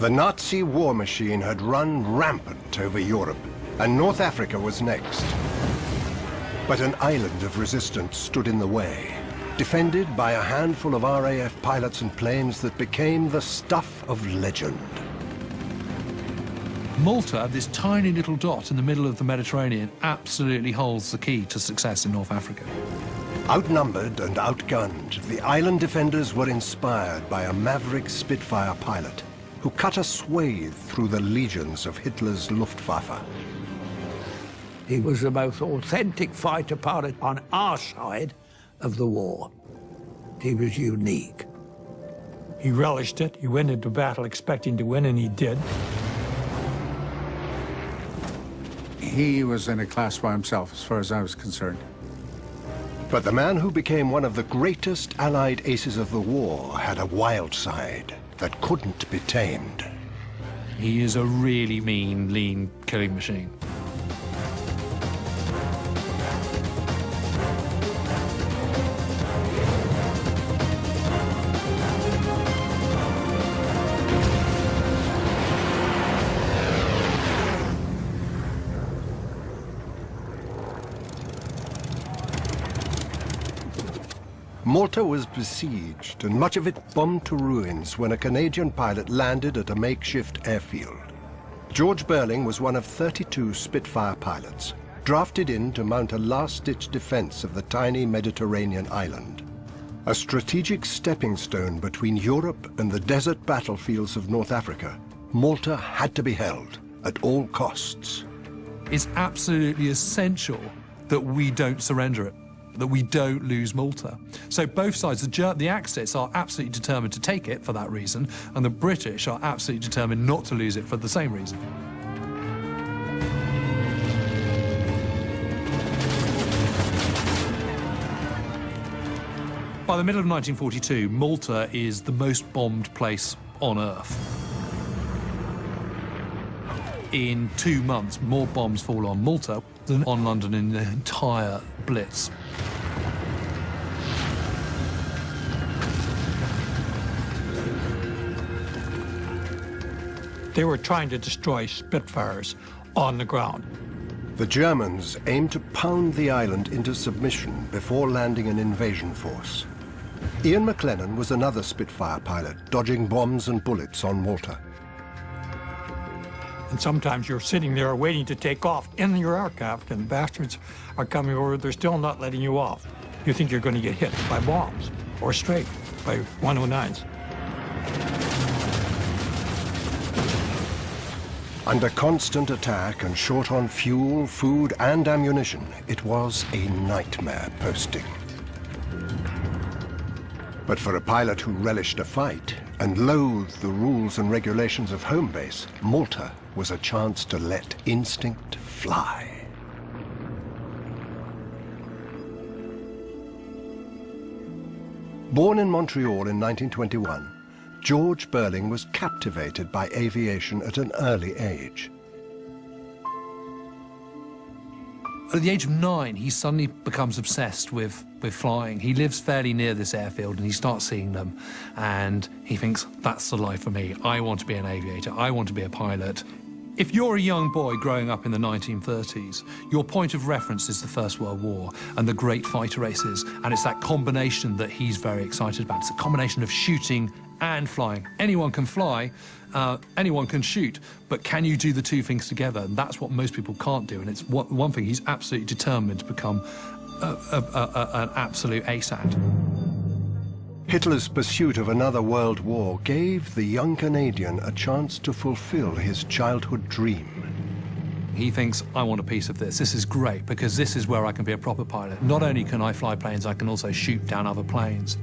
The Nazi war machine had run rampant over Europe, and North Africa was next. But an island of resistance stood in the way, defended by a handful of RAF pilots and planes that became the stuff of legend. Malta, this tiny little dot in the middle of the Mediterranean, absolutely holds the key to success in North Africa. Outnumbered and outgunned, the island defenders were inspired by a maverick Spitfire pilot who cut a swathe through the legions of Hitler's Luftwaffe. He was the most authentic fighter pilot on our side of the war. He was unique. He relished it. He went into battle expecting to win, and he did. He was in a class by himself, as far as I was concerned. But the man who became one of the greatest Allied aces of the war had a wild side that couldn't be tamed. He is a really mean, lean killing machine. Malta was besieged, and much of it bombed to ruins when a Canadian pilot landed at a makeshift airfield. George Beurling was one of 32 Spitfire pilots, drafted in to mount a last-ditch defense of the tiny Mediterranean island. A strategic stepping stone between Europe and the desert battlefields of North Africa, Malta had to be held at all costs. It's absolutely essential that we don't surrender it, that we don't lose Malta. So both sides, the Axis are absolutely determined to take it for that reason, and the British are absolutely determined not to lose it for the same reason. By the middle of 1942, Malta is the most bombed place on Earth. In 2 months, more bombs fall on Malta than on London in the entire Blitz. They were trying to destroy Spitfires on the ground. The Germans aimed to pound the island into submission before landing an invasion force. Ian McLennan was another Spitfire pilot, dodging bombs and bullets on Malta. And sometimes you're sitting there waiting to take off in your aircraft, and the bastards are coming over. They're still not letting you off. You think you're going to get hit by bombs or straight by 109s. Under constant attack and short on fuel, food, and ammunition, it was a nightmare posting. But for a pilot who relished a fight and loathed the rules and regulations of home base, Malta was a chance to let instinct fly. Born in Montreal in 1921, George Beurling was captivated by aviation at an early age. At the age of 9, he suddenly becomes obsessed with flying. He lives fairly near this airfield, and he starts seeing them, and he thinks, that's the life for me. I want to be an aviator. I want to be a pilot. If you're a young boy growing up in the 1930s, your point of reference is the First World War and the great fighter races, and it's that combination that he's very excited about. It's a combination of shooting and flying. Anyone can fly, anyone can shoot, but can you do the two things together? And that's what most people can't do, and it's one thing he's absolutely determined to become an absolute ace at. Hitler's pursuit of another world war gave the young Canadian a chance to fulfill his childhood dream. He thinks, I want a piece of this. This is great, because this is where I can be a proper pilot. Not only can I fly planes, I can also shoot down other planes.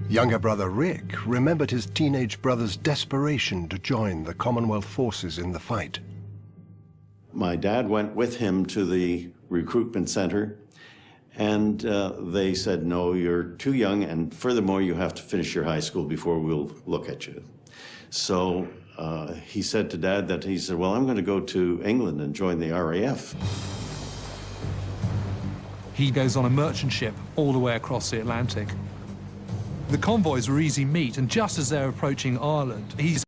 Younger brother Rick remembered his teenage brother's desperation to join the Commonwealth forces in the fight. My dad went with him to the recruitment center, and they said, no, you're too young, and furthermore, you have to finish your high school before we'll look at you. So he said to Dad that he said, well, I'm going to go to England and join the RAF. He goes on a merchant ship all the way across the Atlantic. The convoys were easy meat, and just as they're approaching Ireland, he's